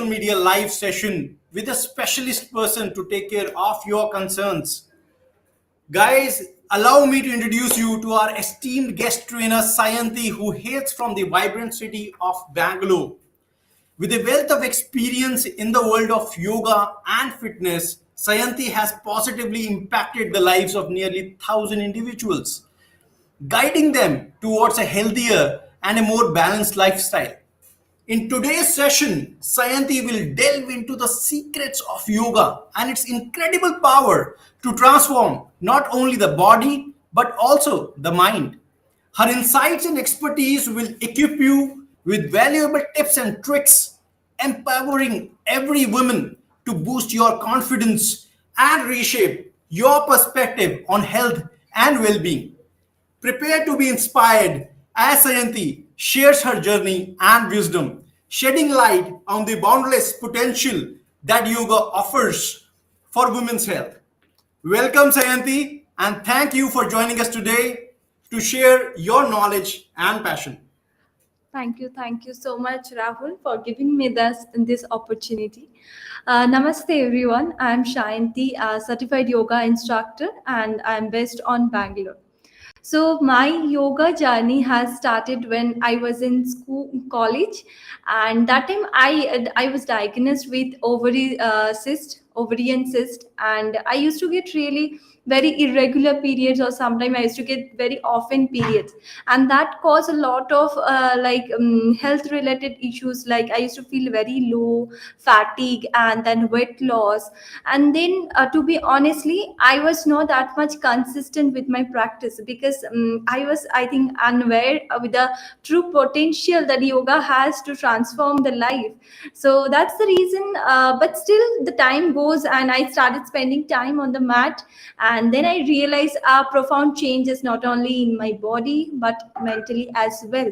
social media live session with a specialist person to take care of your concerns. Guys, allow me to introduce you to our esteemed guest trainer, Sayanti, who hails from the vibrant city of Bangalore. With a wealth of experience in the world of yoga and fitness, Sayanti has positively impacted the lives of nearly 1,000 individuals, guiding them towards a healthier and a more balanced lifestyle. In today's session, Sayanti will delve into the secrets of yoga and its incredible power to transform not only the body but also the mind. Her insights and expertise will equip you with valuable tips and tricks, empowering every woman to boost your confidence and reshape your perspective on health and well being. Prepare to be inspired as Sayanti shares her journey and wisdom, shedding light on the boundless potential that yoga offers for women's health. Welcome, Sayanti, and thank you for joining us today to share your knowledge and passion. Thank you so much, Rahul, for giving me this opportunity. Namaste, everyone. I'm Sayanti, a certified yoga instructor, and I'm based on Bangalore. So my yoga journey has started when I was in school, college, and that time I was diagnosed with ovarian cyst, and I used to get really very irregular periods, or sometimes I used to get very often periods, and that caused a lot of health related issues. Like I used to feel very low, fatigue, and then weight loss. And then to be honestly, I was not that much consistent with my practice because I was, I think, unaware with the true potential that yoga has to transform the life. So that's the reason, but still the time goes and I started spending time on the mat, and then I realized profound changes not only in my body but mentally as well.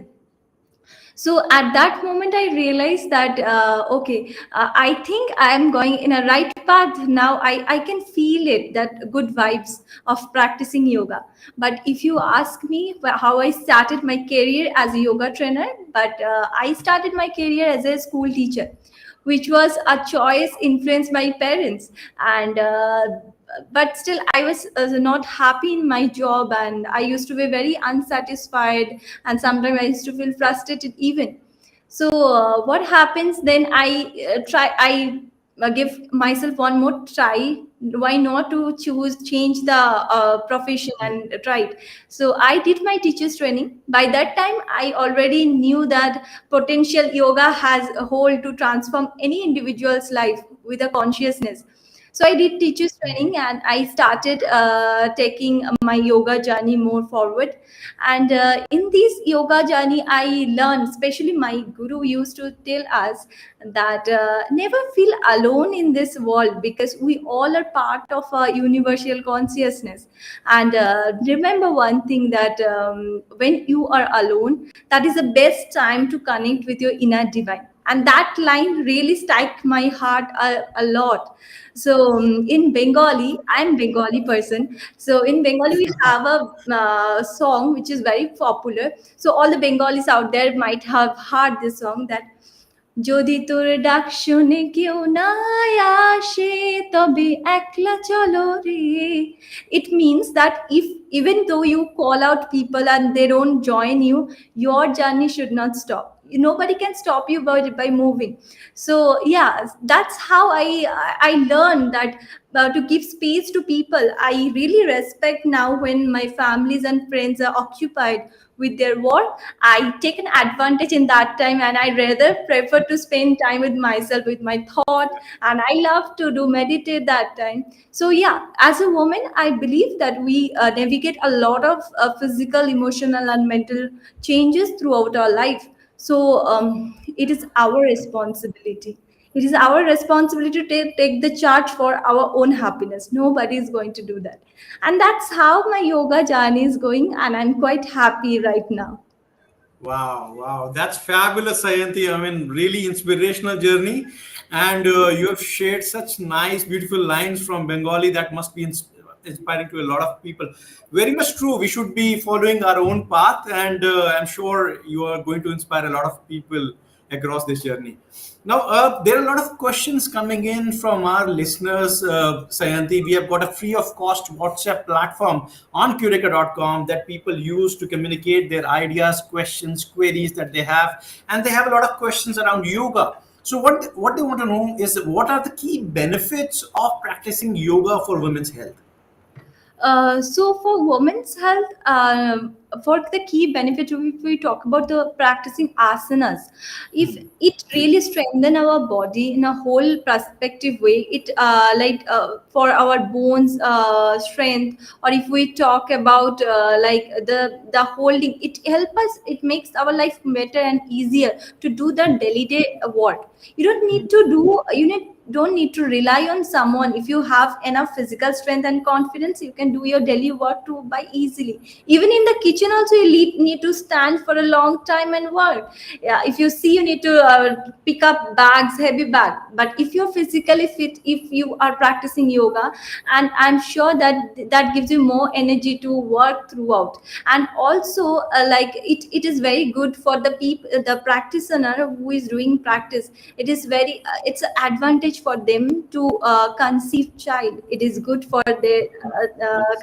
So at that moment I realized that okay, I think I am going in a right path now. I can feel it, that good vibes of practicing yoga. But if you ask me how I started my career as a yoga trainer, but I started my career as a school teacher, which was a choice influenced by parents. And but still I was not happy in my job, and I used to be very unsatisfied, and sometimes I used to feel frustrated even. So what happens then, I give myself one more try. Why not to choose change the profession and try it? So I did my teachers training. By that time I already knew that potential yoga has a whole to transform any individual's life with a consciousness. So I did teachers training, and I started taking my yoga journey more forward. And in this yoga journey I learned, especially my guru used to tell us that never feel alone in this world, because we all are part of a universal consciousness. And remember one thing, that when you are alone, that is the best time to connect with your inner divine. And that line really struck my heart a lot. So in Bengali, I'm Bengali person. So in Bengali, we have a song which is very popular. So all the Bengalis out there might have heard this song, that যদি তোর ডাক শুনে কেউ না আসে তবে একলা চলো রে. It means that if even though you call out people and they don't join you, your journey should not stop. Nobody can stop you by moving. So yeah, that's how I learned that to give space to people. I really respect now when my families and friends are occupied with their work. I take an advantage in that time, and I rather prefer to spend time with myself, with my thought, and I love to do meditate that time. So yeah, as a woman I believe that we navigate a lot of physical, emotional, and mental changes throughout our life. So it is our responsibility. It is our responsibility to take the charge for our own happiness. Nobody is going to do that. And that's how my yoga journey is going, and I'm quite happy right now. Wow, wow, that's fabulous, Sayanti. I mean, really inspirational journey, and you have shared such nice, beautiful lines from Bengali that must be inspiring to a lot of people. Very much true. We should be following our own path, and I'm sure you are going to inspire a lot of people across this journey. Now, there are a lot of questions coming in from our listeners, Sayanti. We have got a free of cost WhatsApp platform on Cureka.com that people use to communicate their ideas, questions, queries that they have. And they have a lot of questions around yoga. So, what they want to know is what are the key benefits of practicing yoga for women's health? So for women's health, for the key benefit, if we talk about the practicing asanas, if it really strengthen our body in a whole perspective way, it for our bones strength, or if we talk about the holding, it help us. It makes our life better and easier to do the daily day work. You don't need to do. Don't need to rely on someone. If you have enough physical strength and confidence, you can do your daily work too by easily. Even in the kitchen also, you need to stand for a long time and work. Yeah, if you see, you need to pick up bags, heavy bag. But if you're physically fit, if you are practicing yoga, and I'm sure that that gives you more energy to work throughout. And also it is very good for the people, the practitioner who is doing practice. It is very it's an advantage for them to conceive child. It is good for the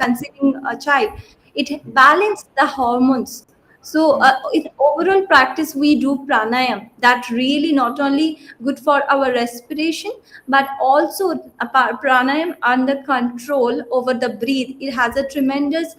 conceiving a child. It balances the hormones. So in overall practice, we do pranayam that really not only good for our respiration, but also pranayam under control over the breathe. It has a tremendous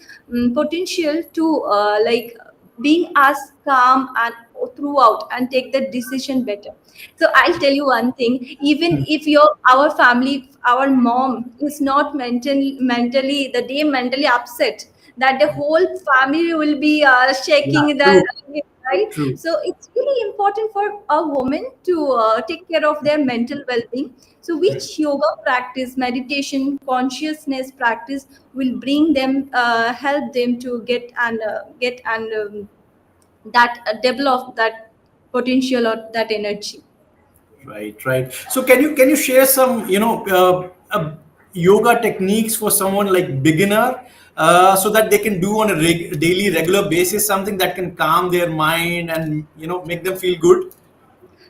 potential to being as calm and throughout and take the decision better. So I'll tell you one thing. Even if our family, our mom is not mentally the day mentally upset, that the whole family will be Yeah, shaking the true, right. true. So it's really important for a woman to take care of their mental well-being. So which yoga practice, meditation, consciousness practice will bring them, help them to get and that develop that potential or that energy. Right, right. So can you share some yoga techniques for someone like beginner, so that they can do on a daily regular basis something that can calm their mind and make them feel good.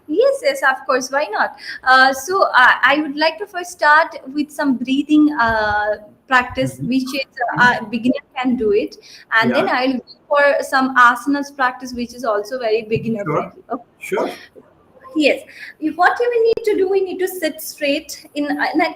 Yes, yes, of course. Why not? I would like to first start with some breathing practice, which is a beginner can do it, and then Yeah, I'll go for some asanas practice, which is also very beginner sure, friendly. Okay. sure. Yes. What we need to do, we need to sit straight in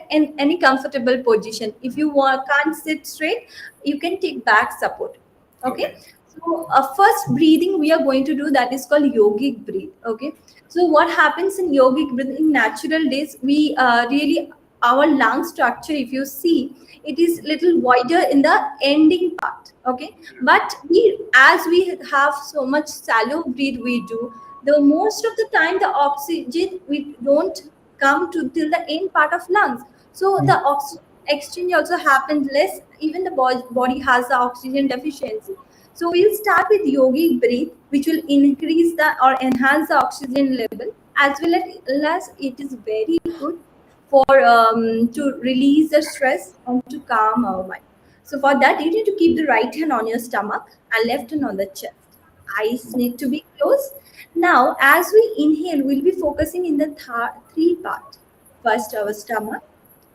any comfortable position. If you can't sit straight, you can take back support. Okay. Okay. So first breathing we are going to do, that is called yogic breathe. Okay. So what happens in yogic breathing in natural days, we really our lung structure, if you see, it is little wider in the ending part. Okay. But we, as we have so much shallow breathe we do, the most of the time the oxygen we don't come to till the end part of lungs. So the oxygen exchange also happens less. Even the body has the oxygen deficiency. So we'll start with yogic breath, which will increase the or enhance the oxygen level, as well as it is very good for to release the stress and to calm our mind. So for that, you need to keep the right hand on your stomach and left hand on the chest. Eyes need to be closed. Now, as we inhale, we'll be focusing in the three part. First, our stomach,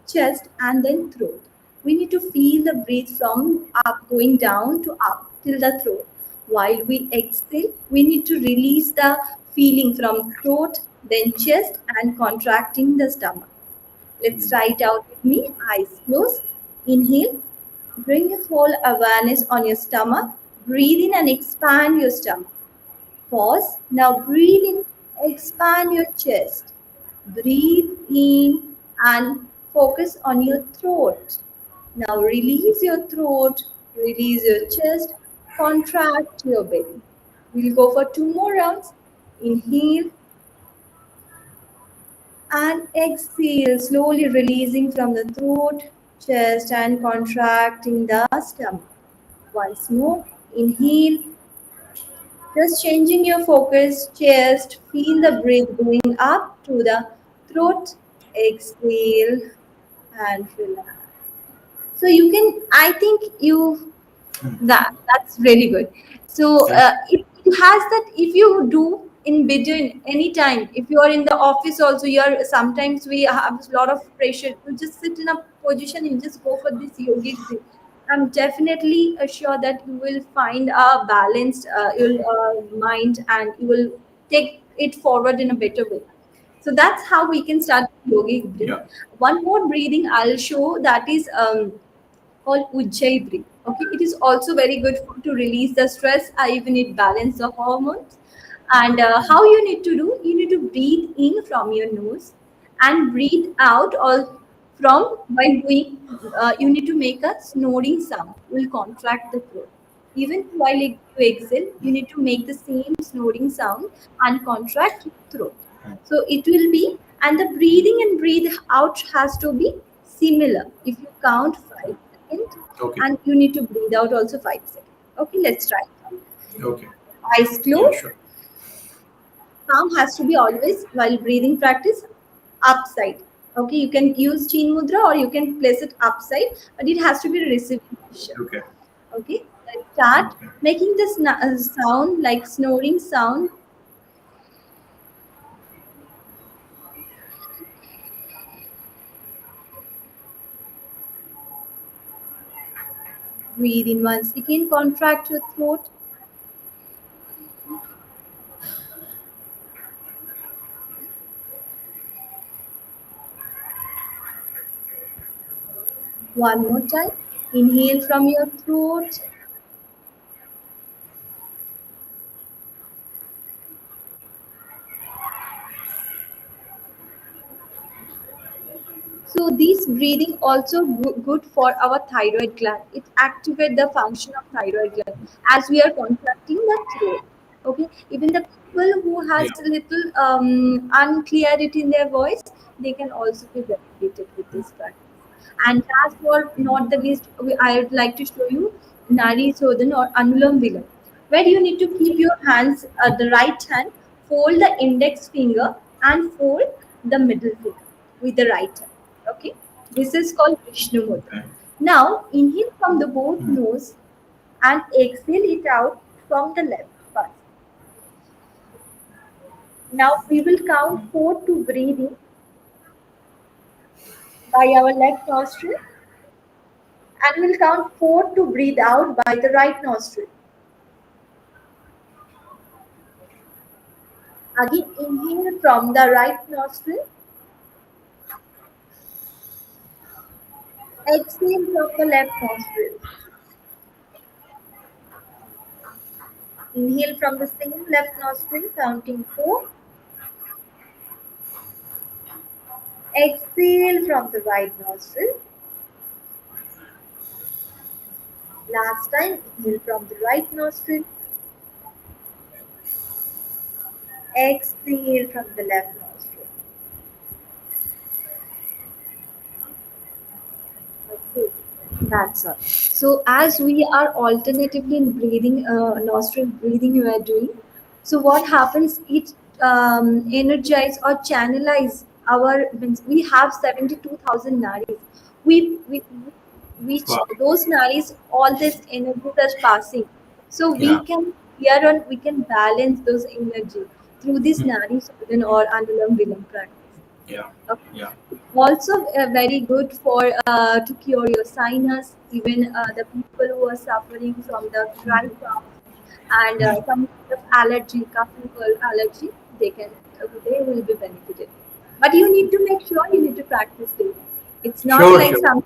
chest, and then throat. We need to feel the breath from up going down to up till the throat. While we exhale, we need to release the feeling from throat, then chest, and contracting the stomach. Let's try it out with me. Eyes closed. Inhale. Bring your whole awareness on your stomach. Breathe in and expand your stomach. Pause. Now breathe in. Expand your chest. Breathe in and focus on your throat. Now release your throat. Release your chest. Contract your belly. We'll go for two more rounds. Inhale and exhale, slowly releasing from the throat, chest, and contracting the stomach. Once more, inhale, just changing your focus, chest, feel the breath going up to the throat, exhale, and relax. So you can, I think you that's really good. So Thank it has that if you do in between anytime. If you are in the office also, you are sometimes we have a lot of pressure. You just sit in a position and just go for this yogic breath. I'm definitely sure that you will find a balanced mind, and you will take it forward in a better way. So that's how we can start yogic breath. Yeah. One more breathing I'll show, that is called Ujjayi breath. Okay, it is also very good to release the stress. Even it balance the hormones. And how you need to do? You need to breathe in from your nose and breathe out all from by doing. You need to make a snoring sound. Will contract the throat. Even while you exhale, you need to make the same snoring sound and contract your throat. So it will be, and the breathing and breathe out has to be similar. If you count 5 seconds, Okay. and you need to breathe out also 5 seconds. Okay, let's try. Okay. Eyes Yeah, closed. sure. Palm has to be always while breathing practice upside. Okay, you can use chin mudra or you can place it upside, but it has to be receiving position. Okay. Okay, let's start Okay. making this sound like snoring sound. Breathe in once again, contract your throat. One more time. Inhale from your throat. So this breathing also good for our thyroid gland. It activates the function of thyroid gland as we are contracting the throat. Okay, even the people who has Yeah. a little unclarity in their voice, they can also be benefited with this practice. And last but not the least, I would like to show you Nari Sodhan or Anulam Vilam, where you need to keep your hands, the right hand, fold the index finger and fold the middle finger with the right hand. Okay, this is called Vishnu Mudra. Okay. Now inhale from the both nose and exhale it out from the left first. Now we will count 4 to breathe in by our left nostril, and we'll count 4 to breathe out by the right nostril. Again, inhale from the right nostril, exhale from the left nostril. Inhale from the same left nostril, counting 4. Exhale from the right nostril. Last time, inhale from the right nostril, exhale from the left nostril. Okay, that's all. So as we are alternatively in breathing, nostril breathing, we are doing. So what happens? It energize or channelize our. Means we have 72,000 nadis. We which Wow. those nadis, all this energy is passing. So Yeah. we can here on we can balance those energy through this nadi sadhan or anulam vilam practice. Yeah. Okay. Yeah. Also very good for to cure your sinus. Even the people who are suffering from the dry cough and some kind of allergy, cough and cold allergy, they will be benefited. But you need to make sure you need to practice daily. It's not Sure. like Sure. some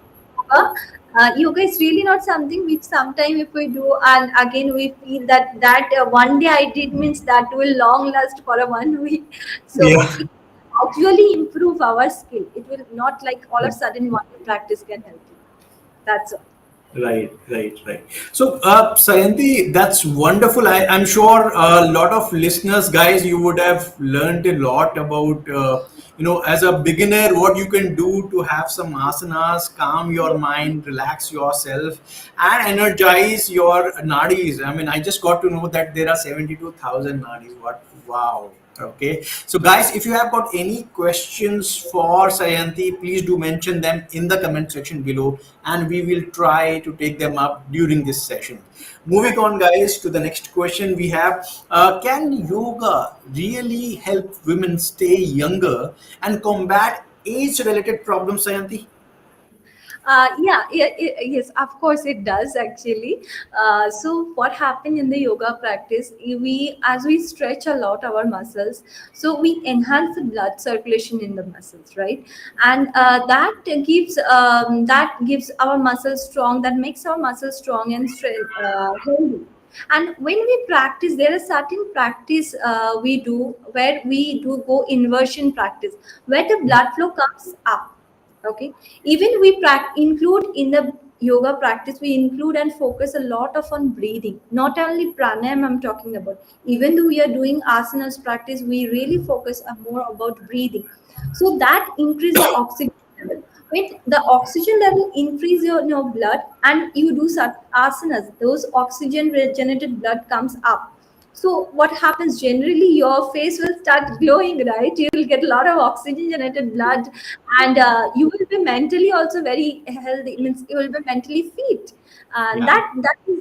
yoga is really not something which sometime if we do and again we feel that one day I did means that will long last for a 1 week. So Yeah. it actually improve our skill. It will not like all of a sudden one day practice can help you. That's all. Right, right, right. So, Sayanti, that's wonderful. I'm sure a lot of listeners, guys, you would have learned a lot about, as a beginner, what you can do to have some asanas, calm your mind, relax yourself, and energize your nadis. I mean, I just got to know that there are 72,000 nadis. What? Wow. Okay. So, guys, if you have got any questions for Sayanti, please do mention them in the comment section below, and we will try to take them up during this session. Moving on, guys, to the next question we have: can yoga really help women stay younger and combat age-related problems, Sayanti? Yes, of course it does actually. So what happened in the yoga practice? As we stretch a lot our muscles, so we enhance the blood circulation in the muscles, right? And that gives our muscles strong. That makes our muscles strong and healthy. And when we practice, there is certain practice we do where we do go inversion practice, where the blood flow comes up. Okay, even include in the yoga practice, we include and focus a lot of on breathing, not only pranayam I'm talking about. Even though we are doing asanas practice, we really focus more about breathing, so that increase the oxygen level. When the oxygen level increase your blood and you do such asanas, those oxygen regenerated blood comes up. So what happens generally, your face will start glowing, right? You will get a lot of oxygen generated blood, and you will be mentally also very healthy. Means you will be mentally fit, and Yeah.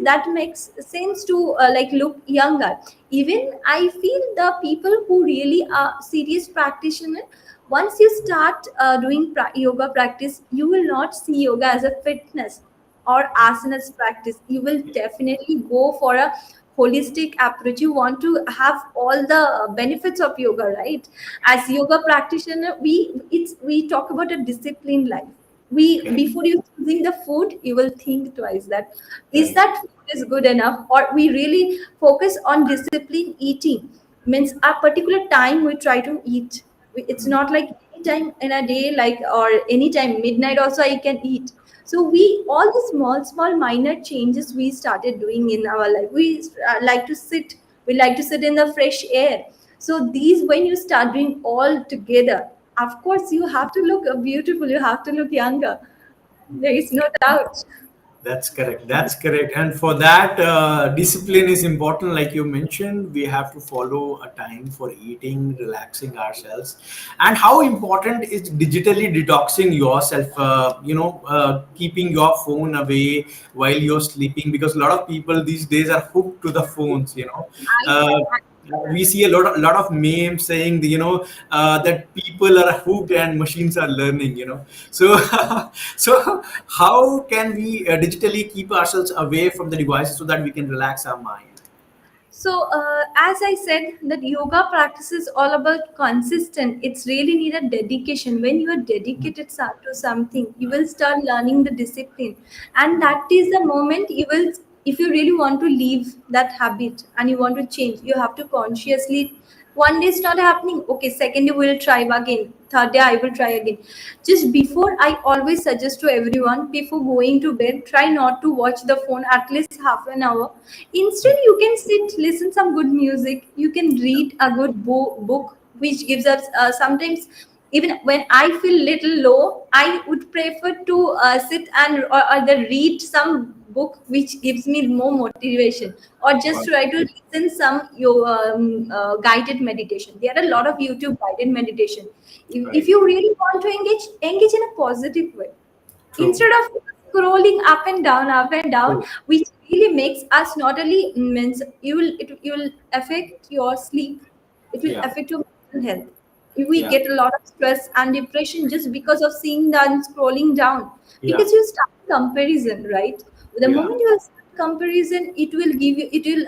that makes sense to like look younger. Even I feel the people who really are serious practitioner, once you start doing yoga practice, you will not see yoga as a fitness or asanas practice. You will definitely go for a holistic approach. You want to have all the benefits of yoga, right? As yoga practitioner, we talk about a disciplined life. We, Okay. before you choosing the food, you will think twice that is Right. that food is good enough, or we really focus on discipline eating. Means a particular time we try to eat. It's not like any time in a day, like, or any time midnight also I can eat. So we, all the small minor changes we started doing in our life. We like to sit, we like to sit in the fresh air. So these, when you start doing all together, of course you have to look beautiful, you have to look younger. There is no doubt. That's correct. That's correct. And for that, discipline is important. Like you mentioned, we have to follow a time for eating, relaxing ourselves. And how important is digitally detoxing yourself, keeping your phone away while you're sleeping? Because a lot of people these days are hooked to the phones. Uh, I we see a lot of memes saying that people are hooked and machines are learning. So so how can we digitally keep ourselves away from the devices so that we can relax our mind? So, as I said, that yoga practice is all about consistent. It's really need a dedication. When you are dedicated to something, you will start learning the discipline, and that is the moment you will. If you really want to leave that habit and you want to change, you have to consciously. One day it's not happening. Okay, second day we'll try again. Third day I will try again. Just before, I always suggest to everyone, before going to bed, try not to watch the phone at least half an hour. Instead, you can sit, listen some good music. You can read a good book, which gives us sometimes. Even when I feel little low, I would prefer to sit and or either read some book which gives me more motivation, or just try to listen some guided meditation. There are a lot of YouTube guided meditation. If Right. you really want to engage in a positive way, True. instead of scrolling up and down, True. which really makes us not only means you will affect your sleep, it will Yeah. affect your mental health. We Yeah. get a lot of stress and depression just because of seeing that and scrolling down, Yeah. because you start comparison, right? The Yeah. moment you start comparison, it will give you, it will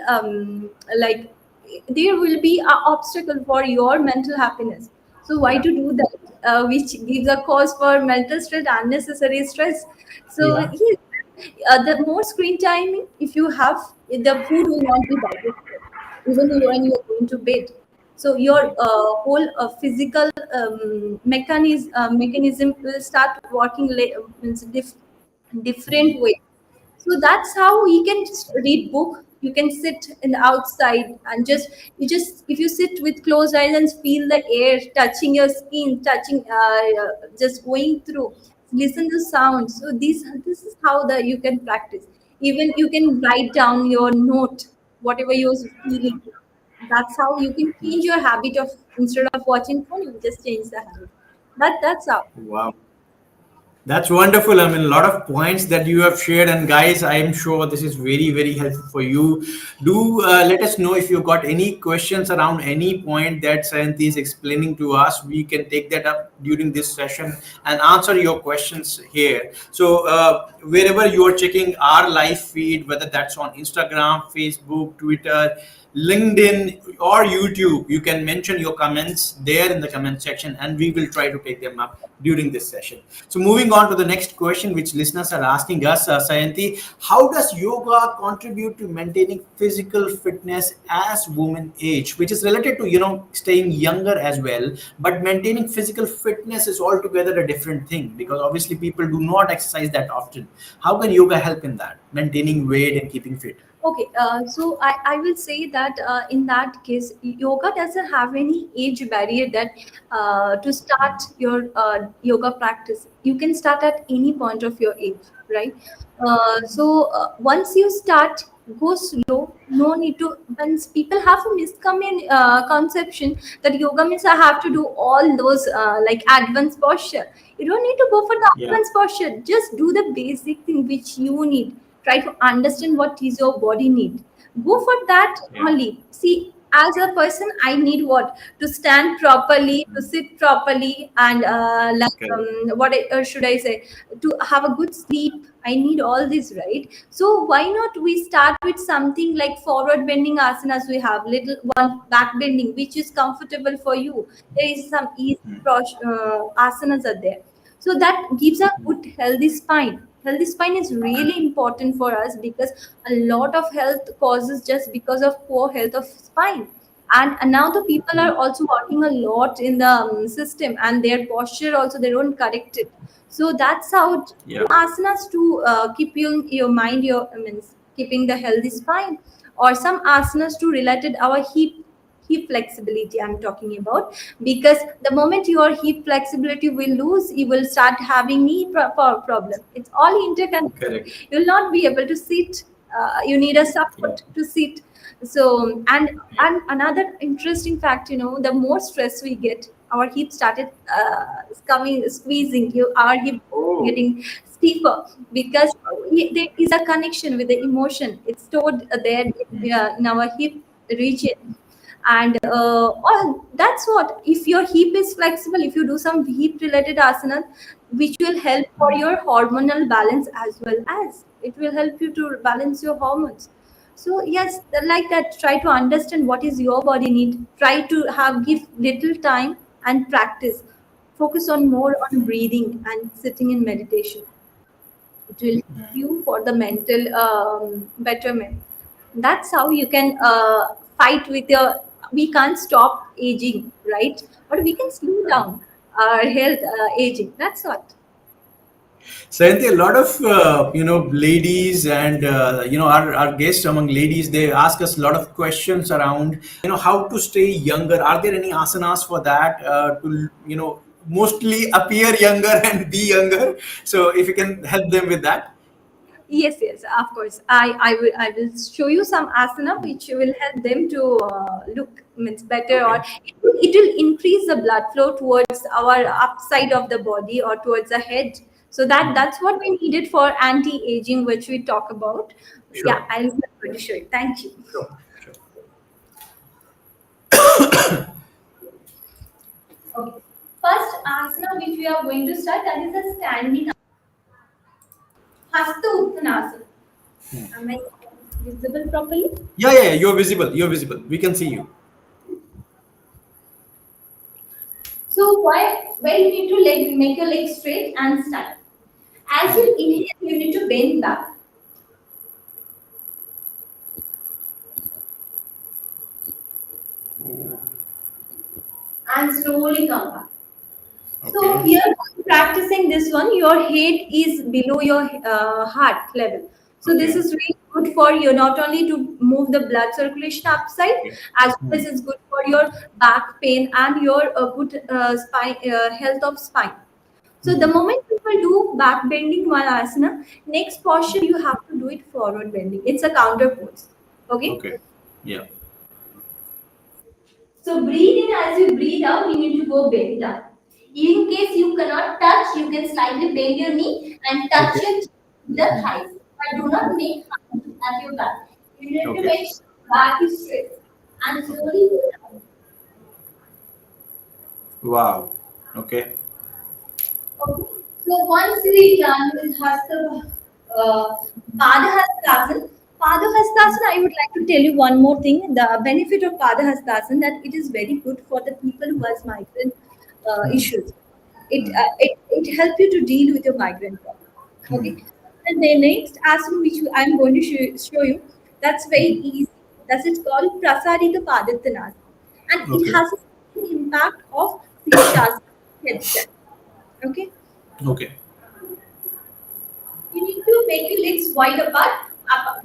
like, there will be an obstacle for your mental happiness. So why Yeah. to do that, which gives a cause for mental stress, unnecessary stress. So Yeah. yes, the more screen timing, if you have, the food will not be digested even when you are going to bed. So your whole physical mechanism will start working means different way. So that's how you can just read book. You can sit in the outside and just if you sit with closed eyes and feel the air touching your skin, touching just going through, listen to sounds. So this is how the you can practice. Even you can write down your note, whatever you're feeling. That's how you can change your habit of, instead of watching phone, you just change the habit. That's how. Wow. That's wonderful. I mean, a lot of points that you have shared, and guys, I am sure this is very, very helpful for you. Do let us know if you got any questions around any point that Sayanti is explaining to us. We can take that up during this session and answer your questions here. So, wherever you are checking our live feed, whether that's on Instagram, Facebook, Twitter, LinkedIn, or YouTube, you can mention your comments there in the comment section, and we will try to take them up during this session. So, moving on to the next question, which listeners are asking us, Sayanti, how does yoga contribute to maintaining physical fitness as women age, which is related to staying younger as well, but maintaining physical fitness is altogether a different thing because obviously people do not exercise that often. How can yoga help in that, maintaining weight and keeping fit? Okay, so I will say that in that case, yoga doesn't have any age barrier that to start your yoga practice. You can start at any point of your age, right? So once you start, go slow. No need to. Once people have a conception that yoga means I have to do all those like advanced posture. You don't need to go for the Yeah, advanced posture. Just do the basic thing which you need. Try to understand what is your body need. Go for that yeah, only. See, as a person, I need what, to stand properly, to sit properly, and correct. what should I say, to have a good sleep. I need all this, right? So why not we start with something like forward bending asanas. We have little one back bending which is comfortable for you. There is some easy asanas are there, so that gives a good healthy spine. Healthy spine is really important for us because a lot of health causes just because of poor health of spine. And now the people are also working a lot in the system, and their posture also they don't correct it. So that's how Yeah, asanas to keep your mind, your I mean, keeping the healthy spine, or some asanas to related our hip flexibility I'm talking about. Because the moment your hip flexibility will lose, you will start having problem. It's all interconnected. correct. You'll not be able to sit. You need a Yeah, support to sit. So yeah. and another interesting fact, the more stress we get, our hip started coming squeezing. Our hip Oh, getting stiffer because there is a connection with the emotion. It's stored there in our hip region. And that's what, if your hip is flexible, if you do some hip related asana, which will help for your hormonal balance, as well as it will help you to balance your hormones. So yes, like that, try to understand what is your body need. Try to have give little time and practice. Focus on more on breathing and sitting in meditation. It will help you for the mental betterment. That's how you can fight with your. We can't stop aging, right? But we can slow down our health aging. That's what. Sayanti, a lot of ladies and our guests among ladies, they ask us a lot of questions around how to stay younger. Are there any asanas for that to mostly appear younger and be younger? So if you can help them with that. Yes, yes, of course. I will show you some asana which will help them to look means better, or Okay. it will increase the blood flow towards our upside of the body or towards the head. So that's what we needed for anti-aging, which we talk about. Yeah, Sure. I'm going to show you. Thank you. Sure. Sure. Okay. First asana which we are going to start, that is a standing Hasta Uttanasana. Am I visible properly? Yeah, yeah, yeah. You're visible. You're visible. We can see you. So why you need to make your legs straight and stand. As you inhale, you need to bend back and slowly come back. So Okay. here, practicing this one, your head is below your heart level. So this Okay. is really good for you, not only to move the blood circulation upside, Okay. as well as it's good for your back pain and your good spine health of spine. So the moment people do back bending while asana, next posture you have to do it forward bending. It's a counter pose. Okay. Okay. Yeah. So breathe in. As you breathe out, you need to go bend down. In case you cannot touch, you can slightly bend your knee and touch Okay. your chin with the thighs. But do not make hand at your back. You need to Okay. make sure back is straight and slowly go down. Wow. Okay. Okay. So once we done with Padahastasana, Padahastasana, I would like to tell you one more thing. The benefit of Padahastasana that it is very good for the people who has migraine Hmm. issues. Hmm. It helps you to deal with your migraine problem. Hmm. Okay. And the next asana which I'm going to show you, that's very Hmm. easy. That's it's called Prasarita Padattanasana. And it Okay. has a same impact of Shirshasana headstand. Okay. Okay. You need to make your legs wide apart,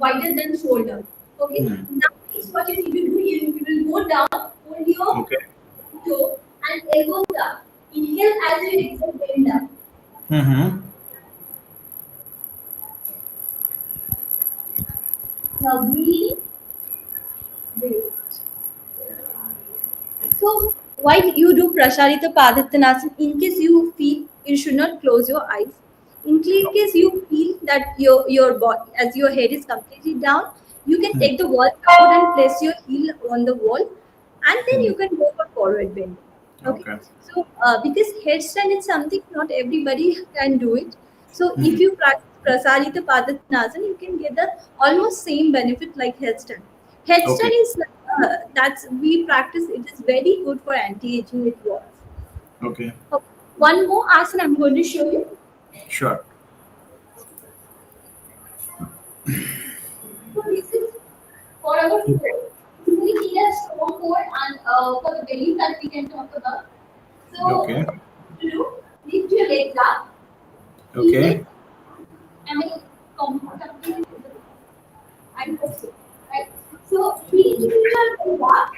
wider than shoulder. Okay. Hmm. Now, next what you need to do, you will go down, hold your Okay. toe and elbows down. Inhale as you exhale, bend down. Mm-hmm. Now breathe, breathe. So while you do Prasharita Padattanasana, in case you feel you should not close your eyes. In case you feel that your body as your head is completely down, you can Hmm. take the wall support and place your heel on the wall, and then Hmm. you can go for forward bending. Okay. Okay. So because headstand is something not everybody can do it. So if Hmm. you practice Prasarita Padattanasana, you can get the almost same benefit like headstand. Okay. Headstand is that's we practice. It is very good for anti-aging. It works. Okay. Okay. One more asana I'm going to show you. Sure. So this is for our core. We need a strong core and for the belly that we can talk about. So Okay. to do, lift your legs up. Even Okay. I mean completely. I hope so. Right. So we lift your legs up.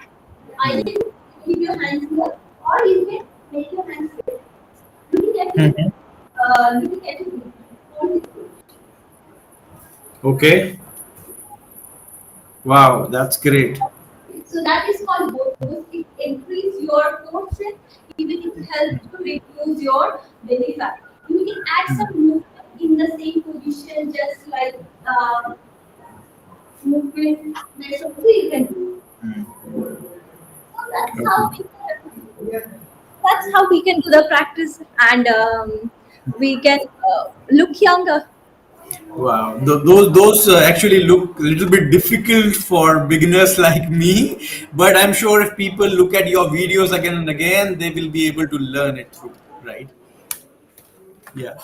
Either Hmm. you keep your hands here or you can make your hands straight. Looking at your Mhm. looking at your hold it. Okay. Wow, that's great. So that is called both pose. It increase your core strength, even it helps to reduce your belly fat. You can add Hmm. some movement in the same position, just like movement next also you can do. Hmm. So Okay. that's how we can do the practice, and we can look younger. Wow, those actually look a little bit difficult for beginners like me, but I'm sure if people look at your videos again and again, they will be able to learn it through, right? Yeah.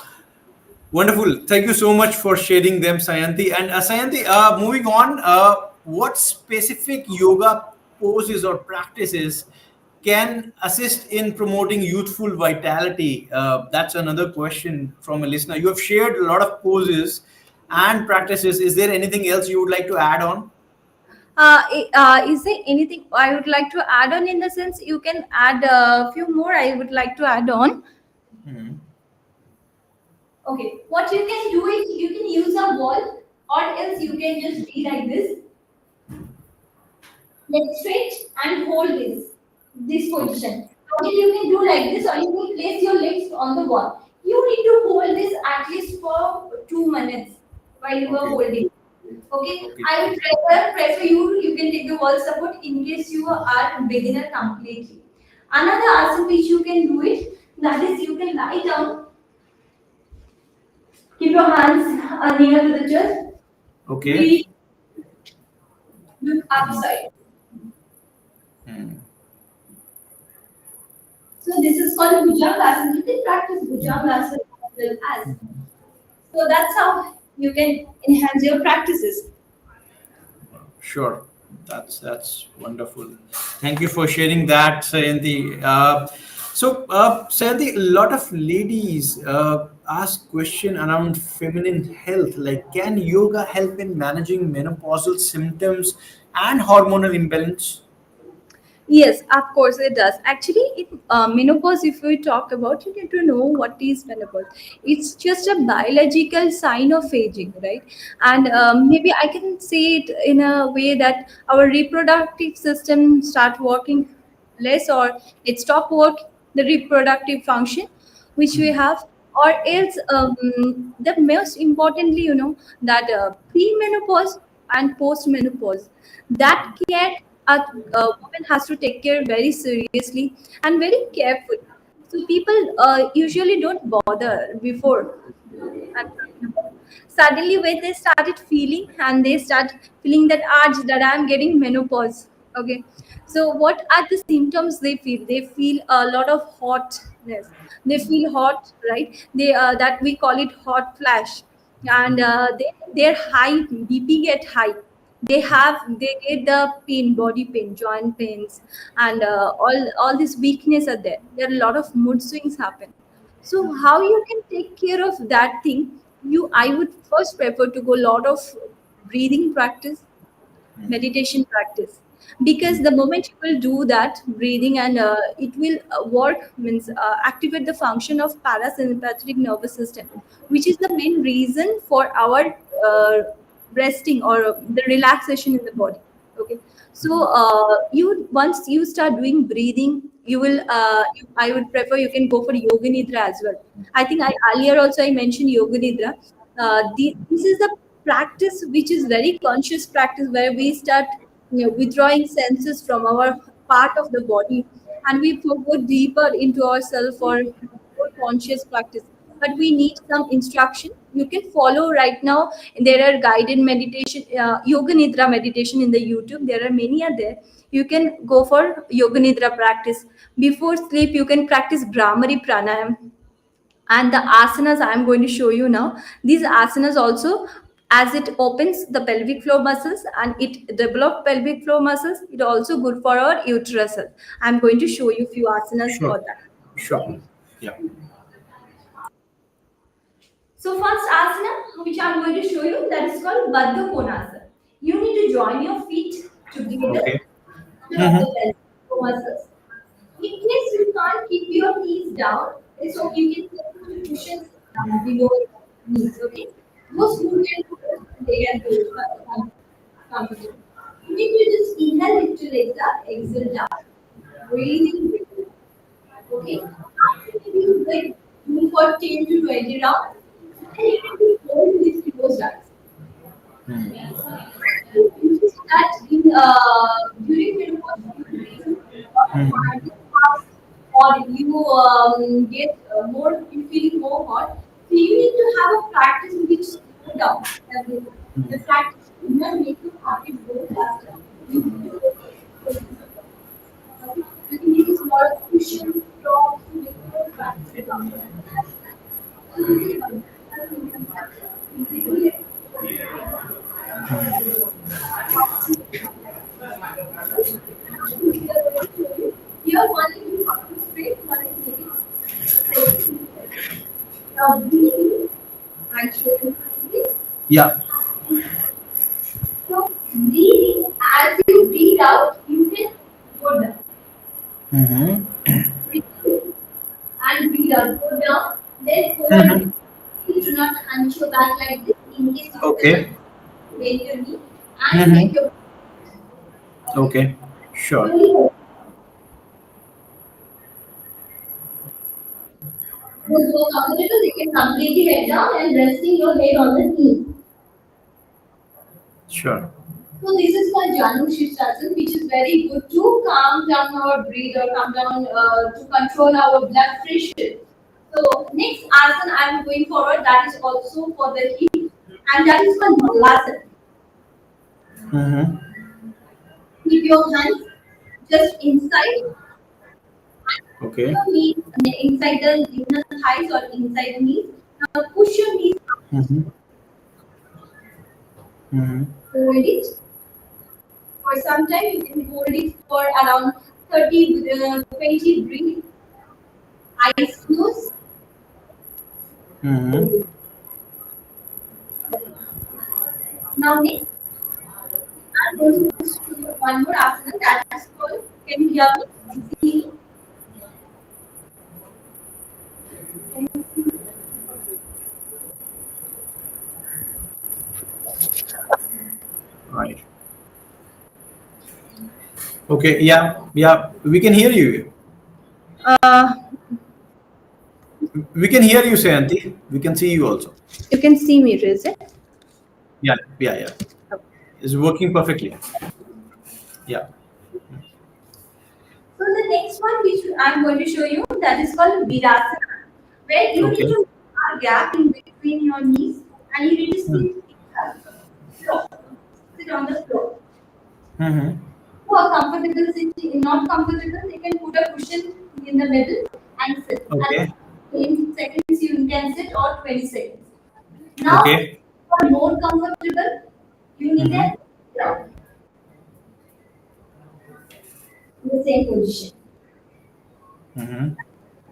Wonderful. Thank you so much for sharing them, Sayanti. And Sayanti, moving on, what specific yoga poses or practices can assist in promoting youthful vitality? That's another question from a listener. You have shared a lot of poses and practices. Is there anything else you would like to add on? Is there anything I would like to add on? In the sense, you can add a few more. I would like to add on. Hmm. Okay, what you can do is you can use a wall, or else you can just be like this, legs straight, and hold this Okay. position. Okay, you can do like this, or you can place your legs on the wall. You need to hold this at least for 2 minutes while you are Okay. holding. Okay, Okay. I would prefer you. You can take the wall support in case you are beginner completely. Another asana which you can do it, that is you can lie down, keep your hands near to the chest, Okay. breathe, look upside. Hmm. So this is called Bhujangasana. You can practice Bhujangasana as well as. So that's how you can enhance your practices. Sure, that's wonderful. Thank you for sharing that, Sayanti. Sayanti, a lot of ladies ask question around feminine health, like can yoga help in managing menopausal symptoms and hormonal imbalance? Yes, of course it does. Actually, menopause, if we talk about, you need to know what is menopause. It's just a biological sign of aging, right? And maybe I can say it in a way that our reproductive system start working less, or it stop work the reproductive function which we have, or else the most importantly, that pre-menopause and post-menopause, that care a woman has to take care very seriously and very carefully. So people usually don't bother before. I'm talking about. Suddenly, when they started feeling, and they start feeling that urge that I'm getting menopause. Okay, so what are the symptoms they feel? They feel a lot of hotness. They feel hot, right? They that we call it hot flash, and their high BP get high. They get the pain, body pain, joint pains, and all this weakness are there. There are a lot of mood swings happen. So how you can take care of that thing? I would first prefer to go a lot of breathing practice, meditation practice, because the moment you will do that breathing, and it will work, means activate the function of parasympathetic nervous system, which is the main reason for our resting or the relaxation in the body. Okay, so you once you start doing breathing, you will I would prefer you can go for yoga nidra as well. I think I earlier also I mentioned yoga nidra. This is the practice which is very conscious practice, where we start withdrawing senses from our part of the body, and we go deeper into ourselves for more conscious practice. But we need some instruction you can follow right now. There are guided meditation, yoga nidra meditation in the YouTube. There are many are there. You can go for yoga nidra practice. Before sleep you can practice brahmari pranayam, and the asanas I'm going to show you now. These asanas also, as it opens the pelvic floor muscles and it develops pelvic floor muscles, it also good for our uterus health. I'm going to show you few asanas Sure. for that. Sure. Yeah. So first asana which I'm going to show you, that is called Baddha Konasana. You need to join your feet together Okay. of the pelvic floor muscles. In case you can't keep your knees down, it's okay. You can put cushions below your knees. Okay. Most who can do it, they can do it comfortably. You need to just inhale little exhale, exhale down. Breathing. Okay. After you like do for 10 to 20 rounds, and you need to hold these closed eyes. That in during menopause you get fast, or you get more, you feeling more hot. So you need to have a practice which slow down everything. The practice should not make you happy go faster. You need to go okay. You can use small cushions, props to make your practice comfortable. So this is one. Here one is you have to straight, one is maybe straight. Now breathing, actually, Yeah. so breathing, as you breathe out, you can go down. Mm-hmm. Breathe in and breathe out, go down, then hold it. Please do not hunch your back like this in case you feel Okay. like bend your knee and take Mm-hmm. your okay. Okay. Sure. Slowly hold. Those who are comfortable, they can completely head down and resting your head on the knee. Sure. So this is called Janu Shirshasana, which is very good to calm down our breath, or calm down to control our blood pressure. So next asana I am going forward, that is also for the hip, and that is called Malasana. Mm-hmm. Keep your hands just inside Okay. your knees, inside the inner thighs or inside the knees. Now push your knees, Mm-hmm. Mm-hmm. hold it for some time. You can hold it for around 30, 20 breath, eyes closed. Mm-hmm. Now next I'm going to show you one more asana, that is called, can you hear me? Easily. Right. Okay. Yeah. Yeah, we can hear you. Uh, We can hear you, Sayanti. We can see you also. you can see me, is it? Yeah, yeah, yeah. It's working perfectly. Yeah. So the next one which I'm going to show you, that is called Virasana, where you need Okay. to make a gap in between your knees and you need to Hmm. floor, sit on the floor. Mm-hmm. Who are comfortable sitting, not comfortable, they can put a cushion in the middle and sit. And Okay. 10 seconds you can sit or 20 seconds. Now, Okay. for more comfortable, you need Mm-hmm. a ground in the same position. Mm-hmm.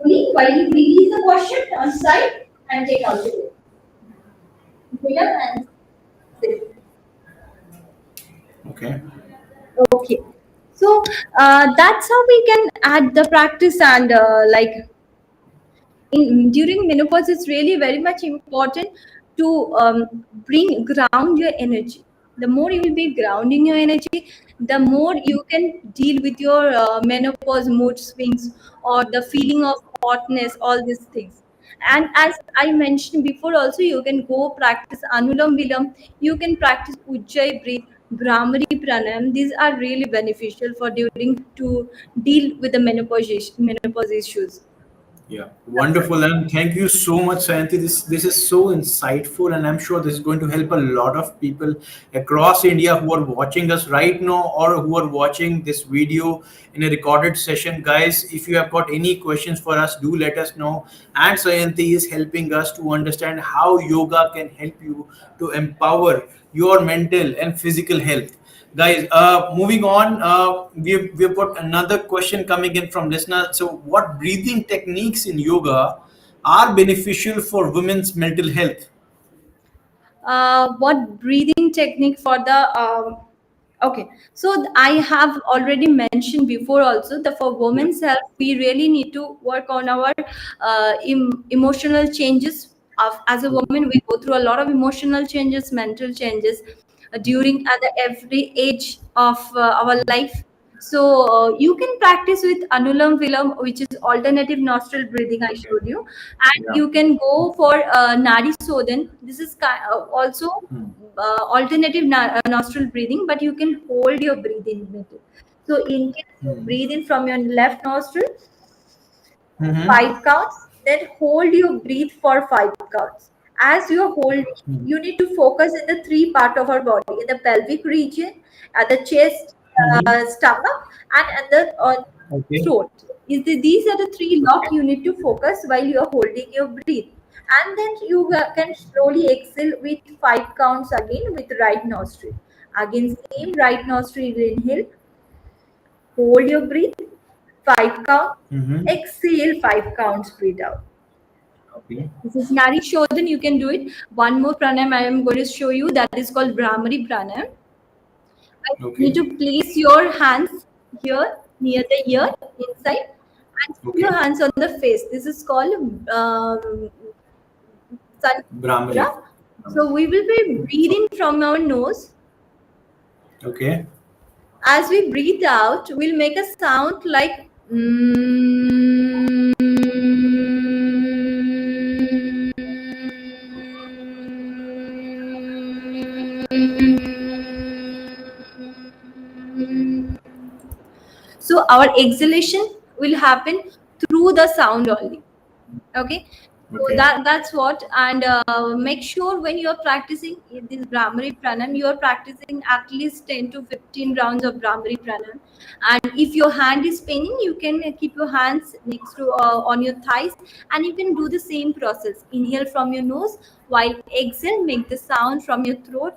Only while you release the posture, turn side and take out the weight. Pull up and sit. Okay. Okay. So that's how we can add the practice and like during menopause it's really very much important to bring ground your energy. The more you will be grounding your energy, the more you can deal with your menopause mood swings or the feeling of hotness, all these things. And as I mentioned before also, you can go practice anulam vilam, you can practice ujjayi breathe, brahmari pranayam. These are really beneficial for during to deal with the menopause issues. Yeah, That's it. wonderful, and thank you so much, Sayanti. This is so insightful, and I'm sure this is going to help a lot of people across India who are watching us right now or who are watching this video in a recorded session. Guys, if you have got any questions for us, do let us know. And Sayanti is helping us to understand how yoga can help you to empower your mental and physical health. Guys, moving on, we've got another question coming in from listener. So what breathing techniques in yoga are beneficial for women's mental health? What breathing technique for the okay, so I have already mentioned before also that for Yeah. women's health we really need to work on our emotional changes. As a woman we go through a lot of emotional changes, mental changes during at the every age of our life. So you can practice with anulam vilam, which is alternative nostril breathing I Okay. showed you, and Yeah. you can go for nadi sodan. This is also Hmm. alternative nostril breathing, but you can hold your breath in middle. So in case you Hmm. breathe in from your left nostril, Mm-hmm. 5 counts, then hold your breath for 5 counts. As you are holding, Hmm. you need to focus in the three part of our body, in the pelvic region, at the chest, Mm-hmm. stomach, and at the Okay. throat. These are the three lock you need to focus while you are holding your breath. And then you can slowly exhale with 5 counts again with right nostril. Again, same right nostril inhale, hold your breath, 5 counts, Mm-hmm. exhale 5 counts, breathe out. Okay. This is Nari Shodhan, you can do it. One more pranayam I am going to show you, that is called Brahmari pranayam. I need Okay. to place your hands here near the ear inside and put your Okay. hands on the face. This is called sun Brahmari. mudra. So we will be breathing from our nose. Okay. As we breathe out, we'll make a sound like so our exhalation will happen through the sound only. Okay, so Okay. that's what. And make sure when you're practicing this brahmari pranam, you're practicing at least 10 to 15 rounds of brahmari pranam. And if your hand is paining, you can keep your hands next to on your thighs, and you can do the same process. Inhale from your nose, while exhale make the sound from your throat.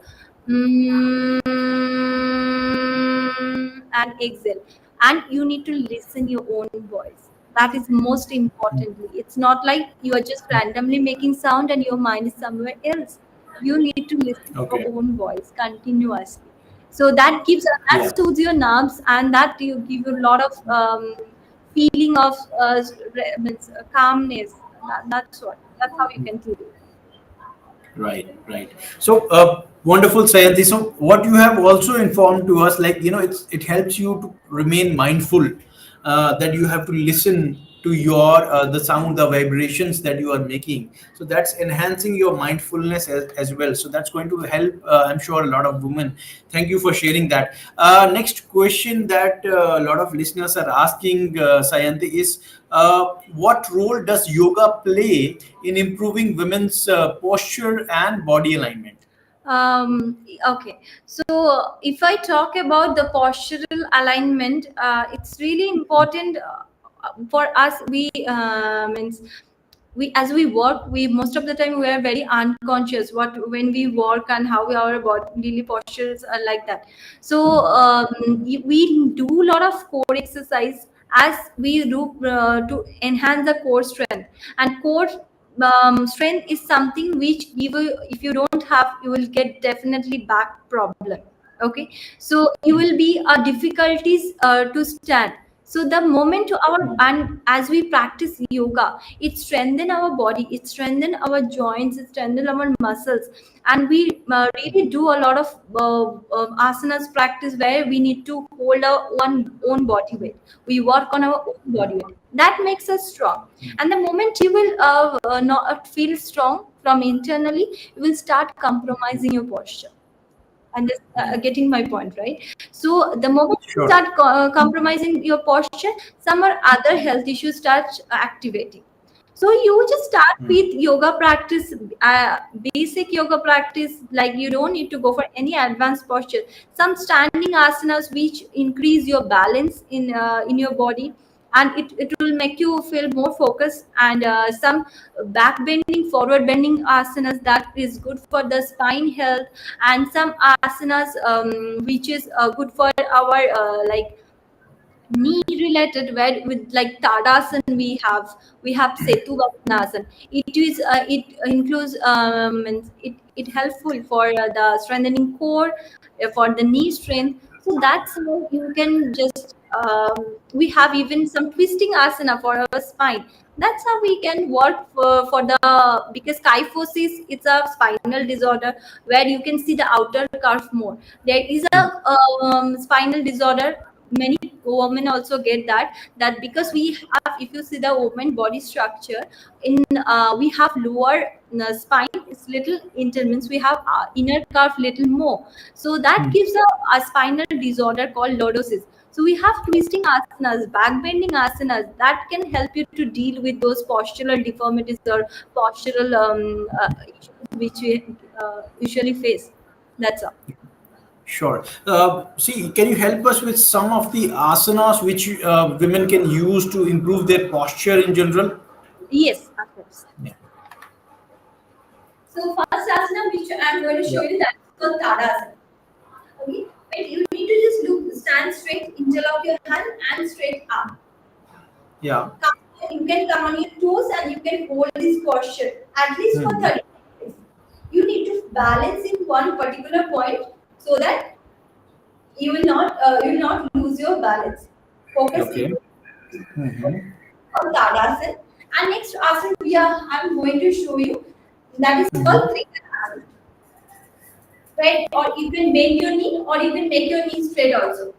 And exhale, and you need to listen your own voice. That is most importantly. It's not like you are just randomly making sound and your mind is somewhere else. You need to listen to your Okay. own voice continuously. So that gives that Yeah. soothes your nerves, and that you give you a lot of feeling of means, calmness. That's what. That's how you can do it. Right, right. So, wonderful, Sayanti. So, what you have also informed to us, like, it helps you to remain mindful, that you have to listen to your the sound, the vibrations that you are making. So that's enhancing your mindfulness as well. So that's going to help, I'm sure, a lot of women. Thank you for sharing that. Next question that a lot of listeners are asking, Sayanti, is what role does yoga play in improving women's posture and body alignment? Okay, so if I talk about the postural alignment, it's really important for us. Means we as we work, we most of the time we are very unconscious what when we work and how our bodily postures are like that. So we do a lot of core exercise as we do to enhance the core strength. And core strength is something which if you don't have, you will get definitely back problem. Okay, so you will be difficulties to stand. So the moment to our, and as we practice yoga, it strengthen our body, it strengthen our joints, it strengthen our muscles. And we really do a lot of asanas practice where we need to hold our own body weight. We work on our own body weight, that makes us strong. And the moment you will not feel strong from internally, you will start compromising your posture. And this, getting my point, right? So the moment you Sure. start compromising your posture, some or other health issues start activating. So you just start with yoga practice, basic yoga practice. Like you don't need to go for any advanced posture. Some standing asanas which increase your balance in your body, and it will make you feel more focused. And some back bending, forward bending asanas that is good for the spine health. And some asanas which is good for our knee related, where with like tadasan, we have setu Vasanasan. It is it includes it helpful for the strengthening core, for the knee strength. So that's how you can just we have even some twisting asana for our spine. That's how we can work for the, because kyphosis, it's a spinal disorder where you can see the outer curve more. There is a spinal disorder, many women also get that because we have, if you see the woman body structure, in we have lower spine is little inter, means we have inner curve little more. So that gives a spinal disorder called lordosis. So we have twisting asanas, back bending asanas that can help you to deal with those postural deformities or postural issues which we usually face. That's all. Sure. See, can you help us with some of the asanas which women can use to improve their posture in general? Yes, of course. Yeah. So first asana which I'm going to show Yeah. you, that is called Tadasana. Okay, but you need to just look, stand straight, interlock your hand and straight up. Yeah. You can come on your toes and you can hold this posture at least for Hmm. 30 seconds. You need to balance in one particular point so that you will not lose your balance. Focus in Okay. Hmm. on Tadasana. And next asana I'm going to show you, that is called Hmm. Trikonasana. Right? Or you can bend your knee, or you can make your knee straight also.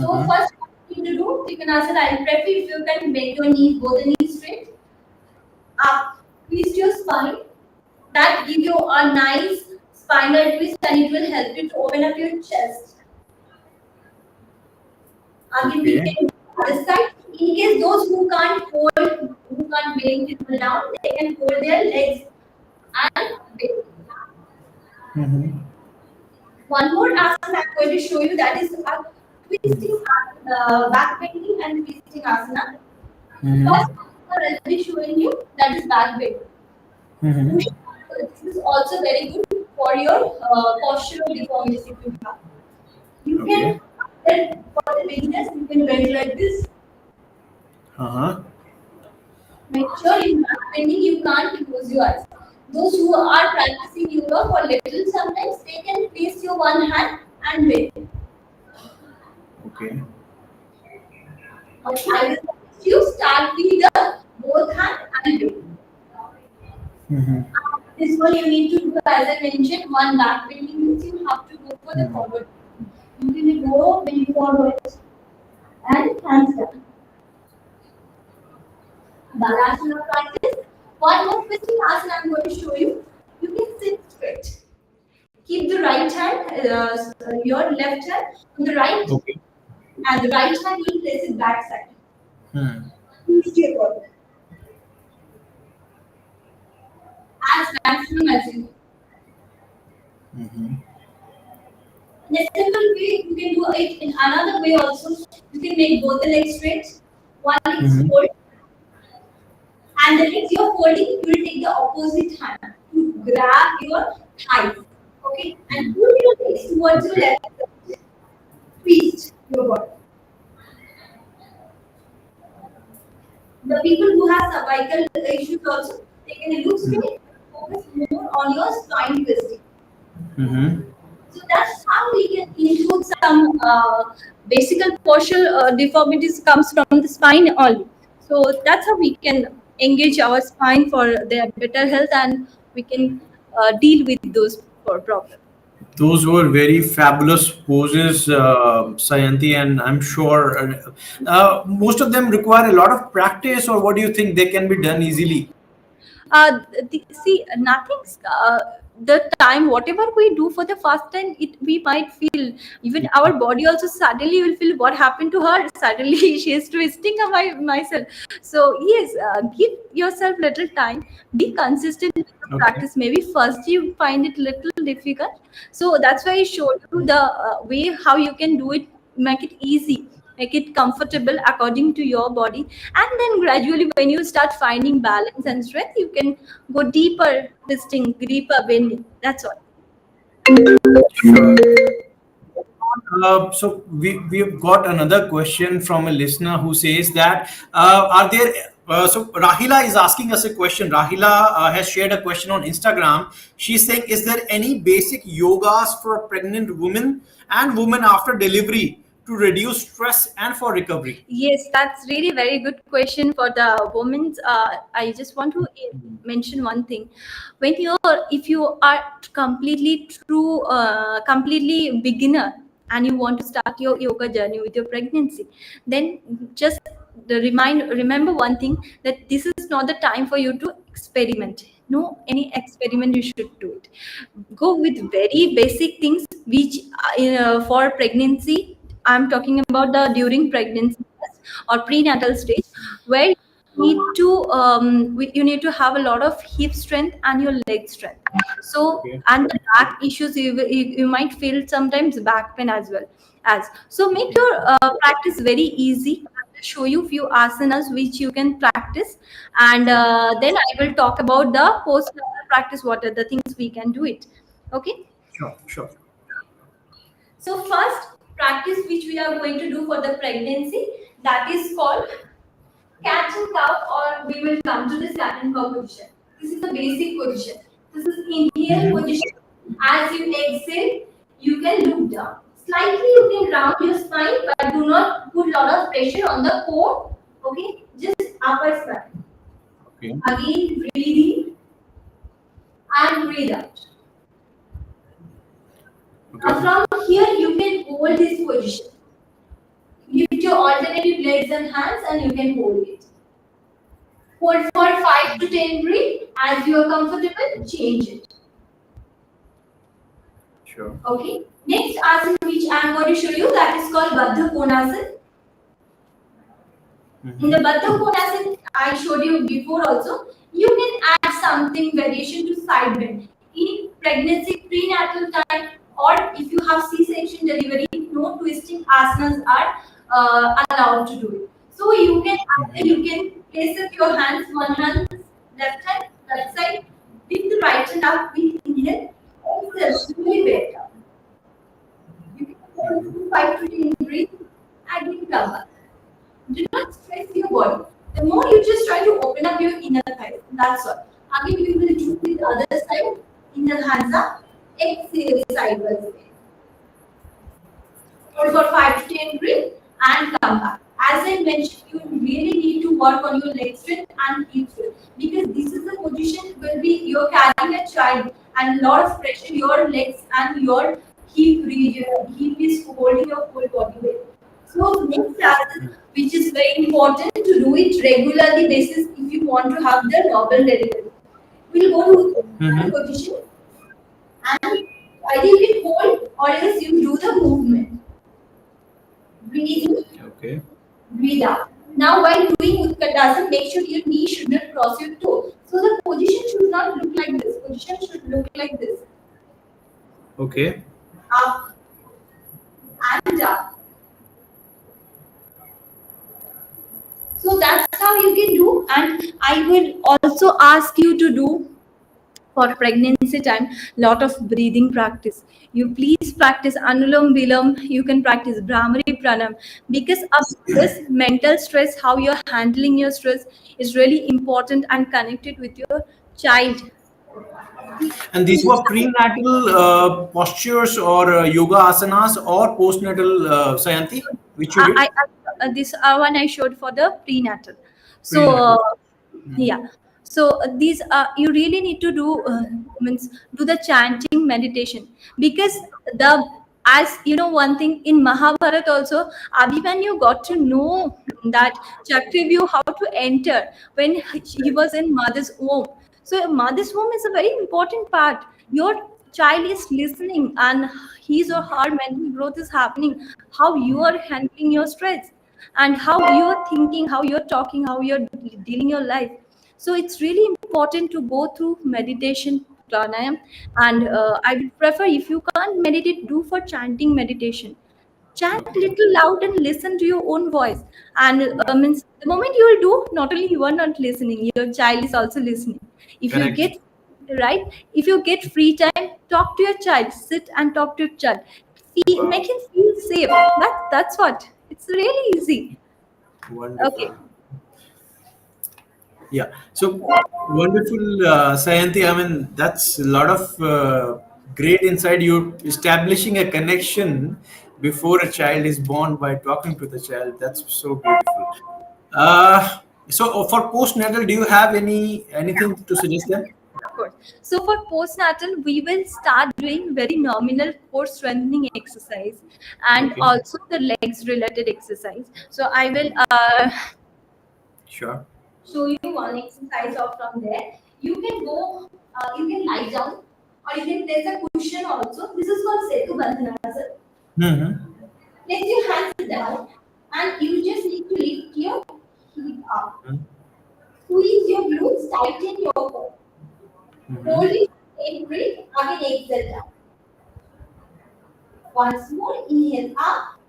So Hmm. first what you need to do, Trikonasana, I'll prefer if you can make your knees, both the knees straight, up, twist your spine. That give you a nice spinal twist and it will help you to open up your chest. Again, we Okay. can do the other side. In case those who can't bend people down, they can hold their legs and bend. Hmm. One more asana I'm going to show you, that is a twisting back bending and twisting asana. First Hmm. asana I'll be showing you, that is back bending. Hmm. This is also very good for your postural deformities if you have. You can, Okay. then for the beginners, you can bend like this. Uh-huh. Make sure in back bending you can't close your eyes. Those who are practicing yoga for little, sometimes they can place your one hand and bend. Okay. But I will suggest you start with the both hand and bend. Hmm. This one you need to do, as I mentioned, one back bending means you have to go for the forward. You can go when you forward and hands down. Balasana practice. One more twisting asana I'm going to show you. You can sit straight. Keep the right hand, your left hand on the right, Okay. and the right hand will place it back side. Hmm. Twist your body as maximum as you. Mm-hmm. In a simple way, you can do it in another way also. You can make both the legs straight. One leg is Mm-hmm. fold, and the legs you're folding, you will take the opposite hand to grab your thighs. Okay? And pull your legs towards your Okay. left side. Twist your body. The people who have cervical issues also, they can look straight, focus more on your spine twisting. Mm-hmm. So that's how we can include some basic partial deformities comes from the spine only. So that's how we can engage our spine for their better health, and we can deal with those problems. Those were very fabulous poses, Sayanti, and I'm sure most of them require a lot of practice. Or what do you think they can be done easily? See, nothing's the time whatever we do for the first time, it we might feel, even our body also suddenly will feel what happened to her, suddenly she is twisting myself. So yes, give yourself little time, be consistent with the Okay. practice. Maybe first you find it little difficult, so that's why I showed you the way how you can do it, make it easy, make it comfortable according to your body, and then gradually when you start finding balance and strength, you can go deeper twisting, deeper bending. That's all. Sure. So we've got another question from a listener who says that are there so Rahila is asking us a question. Rahila has shared a question on Instagram. She's saying, is there any basic yogas for pregnant women and women after delivery to reduce stress and for recovery? Yes, that's really very good question for the women's. I just want to mention one thing. When you're, if you are completely true, completely beginner, and you want to start your yoga journey with your pregnancy, then just remember one thing, that this is not the time for you to experiment. No, any experiment you should do it. Go with very basic things which for pregnancy. I'm talking about the during pregnancy or prenatal stage, where you need to you need to have a lot of hip strength and your leg strength. So, Okay. and the back issues, you might feel sometimes back pain as well. As so, make your practice very easy. I will show you few asanas which you can practice, and Sure. then I will talk about the post practice. What are the things we can do it? Okay. Sure. Sure. So first practice which we are going to do for the pregnancy, that is called cat and cow, or we will come to this cat and cow position. This is the basic position. This is inhale Mm-hmm. position. As you exhale, you can look down. Slightly you can round your spine, but do not put a lot of pressure on the core. Okay, just upper spine. Okay. Again, breathe in and breathe out. Okay. Now from here, you can hold this position. Lift your alternative legs and hands, and you can hold it. Hold for 5 to 10 breath. As you are comfortable, change it. Sure. Okay. Next asana which I am going to show you, that is called Baddha Konasana. In the Baddha Konasana, I showed you before also. You can add something variation to side bend. In pregnancy, prenatal time, or if you have C-section delivery, no twisting asanas are allowed to do it. So you can place up your hands, one hand left hand, left side, lift the right hand up with inhale, exhale, slowly bend down. You can hold 5 to 10 breathe, again come back. Do not stress your body. The more you just try to open up your inner thighs, that's all. Again, we will do with the other side. Inner hands up, exhale sideways. Hold for 5 to 10 breath and come back. As I mentioned, you really need to work on your leg strength and hip strength, because this is the position will be you're carrying a child and a lot of pressure your legs and your hip region. Hip is holding your whole body weight. So next task, which is very important to do it regularly basis if you want to have the normal delivery. We'll go to Mm-hmm. position, and either you can hold or else you do the movement. Breathe in, Okay. breathe out. Now while doing Utkatasana, make sure your knee should not cross your toe. So the position should not look like this. Position should look like this. Okay. Up and up. So that's how you can do. And I will also ask you to do for pregnancy time lot of breathing practice. You please practice anulom vilom, you can practice brahmari pranam, because of this mental stress, how you're handling your stress is really important and connected with your child. And these were prenatal postures or yoga asanas or postnatal, Sayanti, which you did? This one I showed for the prenatal. So Prenatal. yeah. So these you really need to do means do the chanting meditation, because the as you know one thing in Mahabharat also, Abhimanyu got to know that Chakrivyu how to enter when he was in mother's womb. So mother's womb is a very important part. Your child is listening and his or her mental growth is happening. How you are handling your stress and how you are thinking, how you're talking, how you're dealing your life. So it's really important to go through meditation pranayam, and I would prefer if you can't meditate, do for chanting meditation. Chant little loud and listen to your own voice. And means the moment you will do, not only you are not listening, your child is also listening. If you Correct. get right, if you get free time, talk to your child, sit and talk to your child. Make him feel safe. That's what. It's really easy. Wonderful. Okay. Yeah. So wonderful, Sayanti. I mean, that's a lot of great insight. You establishing a connection before a child is born by talking to the child. That's so beautiful. Uh, so for postnatal, do you have anything to suggest them? Of course. So for postnatal, we will start doing very nominal core strengthening exercise and Okay. also the legs related exercise. So I will Sure. show you one exercise off from there. You can go, you can lie down, or you can place a cushion also. This is called Setu Bandhanasana. Mm-hmm. Place your hands down, and you just need to lift your hip up. Squeeze your glutes, tighten your core. Mm-hmm. Hold it, take breath, again exhale down. Once more, inhale up,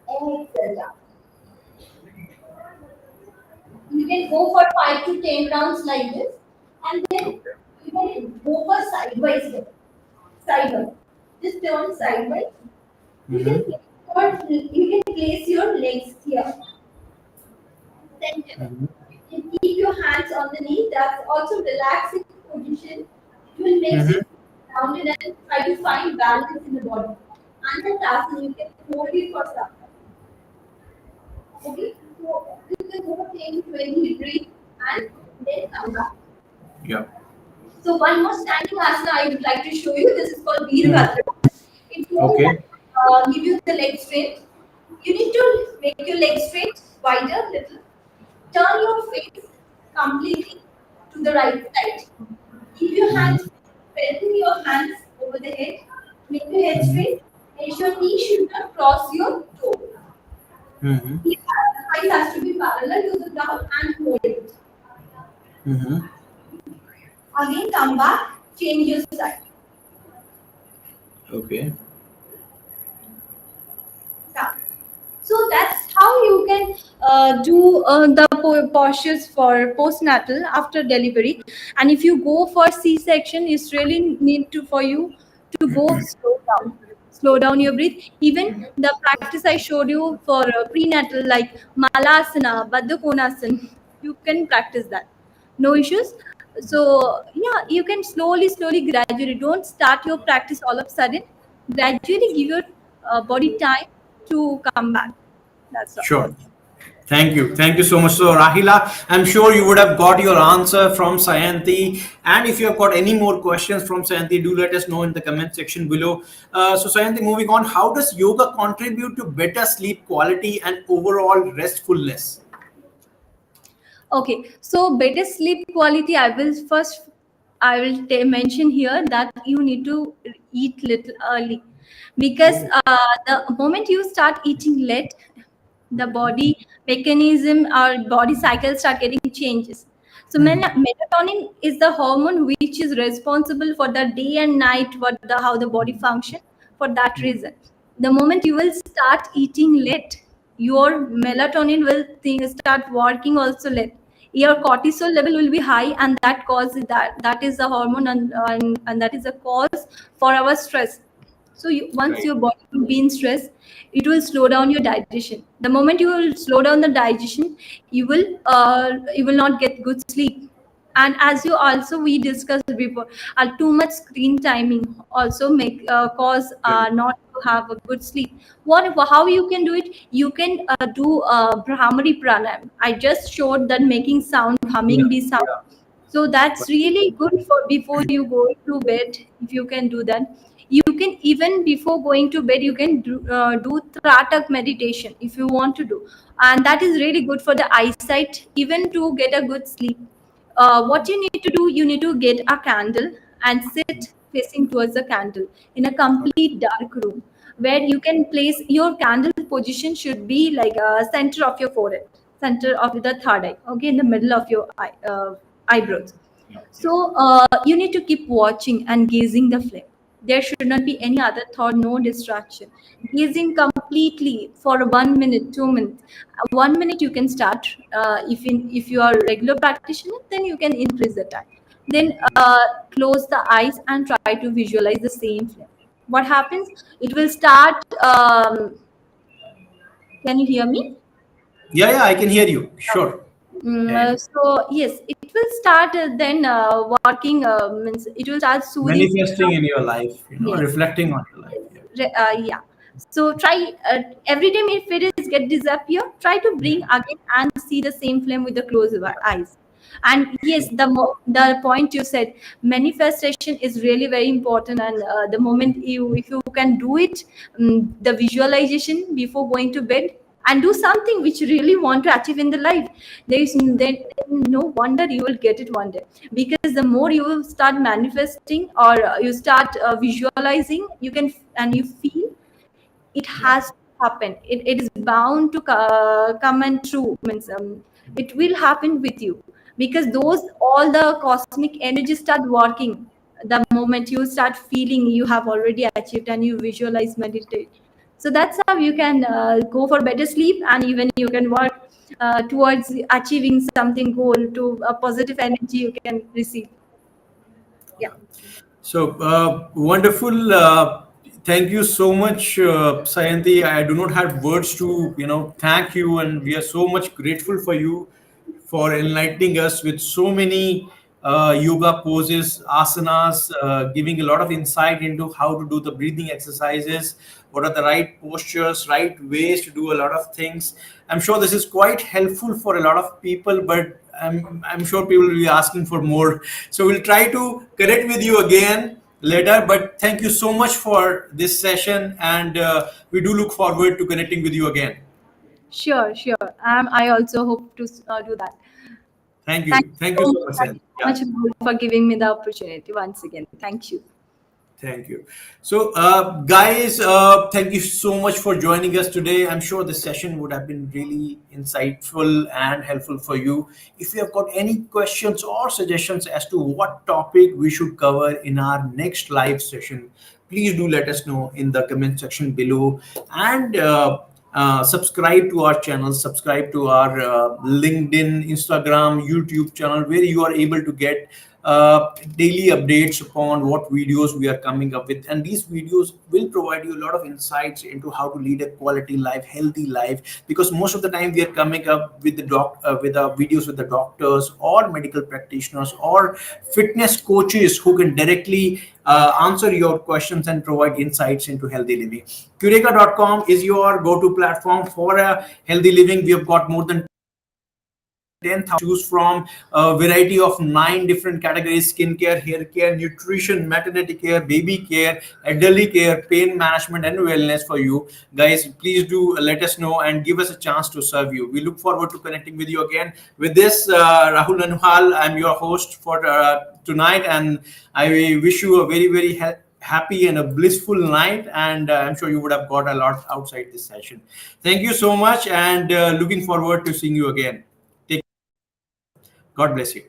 exhale down. You can go for 5 to 10 rounds like this, and then Okay. you can go for sideways step. Sideways. Just turn sideways. You can Mm-hmm. you can place your legs here. Center. Mm-hmm. You can keep your hands on the knee. That's also relaxing position. It will make Mm-hmm. you rounded and try to find balance in the body. And the task you can hold it for some. Okay? So you can go 10 to 20 breathe and then come back. Yeah. So one more standing asana I would like to show you. This is called Mhm. Virabhadrasana. It won't Okay. give you the leg straight. You need to make your leg straight, wider little. Turn your face completely to the right side. Keep your hands, Mm-hmm. pressing your hands over the head. Make your head Mm-hmm. straight. Ensure knee should not cross your toe. Mm-hmm. The eyes has to be parallel to the ground and hold it. Mm-hmm. Again, come back, change your side. Okay. Come. So that's how you can do the postures for postnatal after delivery. And if you go for C-section, it's really need to for you to go slow down your breath. Even the practice I showed you for prenatal, like Malasana, Baddha you can practice that. No issues. So yeah, you can slowly, gradually. Don't start your practice all of a sudden. Gradually give your body time to come back. That's all. Sure. Thank you. Thank you so much. So, Rahila, I'm sure you would have got your answer from Sayanti. And if you have got any more questions from Sayanti, do let us know in the comment section below. So, Sayanti, moving on, how does yoga contribute to better sleep quality and overall restfulness? Okay, so better sleep quality. I will mention here that you need to eat little early, because Oh, the moment you start eating late, the body mechanism or body cycle start getting changes. So melatonin is the hormone which is responsible for the day and night, what the how the body function. For that reason, the moment you will start eating late, your melatonin will start working also late. Your cortisol level will be high, and that causes that is the hormone, and that is the cause for our stress. So once right. your body will be in stress, it will slow down your digestion. The moment you will slow down the digestion, you will not get good sleep. And as you also we discussed before, too much screen timing also make cause Right. not to have a good sleep. How you can do it? You can do Brahmari pranayam. I just showed that making sound, Yeah. humming the sound. So that's really good for before you go to bed. If you can do that, you can even before going to bed, you can do Tratak meditation if you want to do, and that is really good for the eyesight, even to get a good sleep. What you need to do, you need to get a candle and sit facing towards the candle in a complete dark room, where you can place your candle position should be like center of your forehead, center of the third eye, okay, in the middle of your eyebrows. Yeah. Yeah. So you need to keep watching and gazing the flame. There should not be any other thought, no distraction. Gazing completely for 1 minute, 2 minutes. 1 minute you can start. If you are a regular practitioner, then you can increase the time. Then close the eyes and try to visualize the same flame. What happens? It will start. Can you hear me? Yeah, yeah, I can hear you. Sure. Yeah, yeah. So yes, it will start then working. Means it will start soothing. Manifesting in your life, Yes. reflecting on your life. Yeah. Yeah. So try every time if it is get disappear, try to bring again and see the same flame with the closed eyes. And yes, the point you said, manifestation is really very important. And the moment you if you can do it, the visualization before going to bed, and do something which you really want to achieve in the life, there is then no wonder you will get it one day. Because the more you will start manifesting, or you start visualizing, you can and you feel, it Yeah. has to happen. It is bound to come and true. Means it will happen with you, because those all the cosmic energies start working the moment you start feeling you have already achieved and you visualize, meditate. So that's how you can go for better sleep, and even you can work towards achieving something goal to a positive energy you can receive. Yeah. So wonderful. Thank you so much, Sayanti. I do not have words to, thank you, and we are so much grateful for you for enlightening us with so many yoga poses, asanas, giving a lot of insight into how to do the breathing exercises, what are the right postures, right ways to do a lot of things. I'm sure this is quite helpful for a lot of people, but I'm sure people will be asking for more. So we'll try to connect with you again later. But thank you so much for this session, and we do look forward to connecting with you again. Sure, sure. I also hope to do that. Thank Thank you. you Thank you so so much. much, Thank Sayanti. you so Yeah. much, Rahul, for giving me the opportunity once again. Thank you. Thank you. So, guys, thank you so much for joining us today. I'm sure this session would have been really insightful and helpful for you. If you have got any questions or suggestions as to what topic we should cover in our next live session, please do let us know in the comment section below. And subscribe to our channel, subscribe to our LinkedIn, Instagram, YouTube channel, where you are able to get daily updates upon what videos we are coming up with, and these videos will provide you a lot of insights into how to lead a quality life, healthy life. Because most of the time we are coming up with the with videos with the doctors or medical practitioners or fitness coaches who can directly answer your questions and provide insights into healthy living. Cureka.com is your go-to platform for a healthy living. We have got more than 10,000 choose from, a variety of 9 different categories: skincare, hair care, nutrition, maternity care, baby care, elderly care, pain management, and wellness for you. Guys, please do let us know and give us a chance to serve you. We look forward to connecting with you again. With this, Rahul Nanuhal, I'm your host for tonight, and I wish you a very, very happy and a blissful night, and I'm sure you would have got a lot outside this session. Thank you so much, and looking forward to seeing you again. Take God bless you.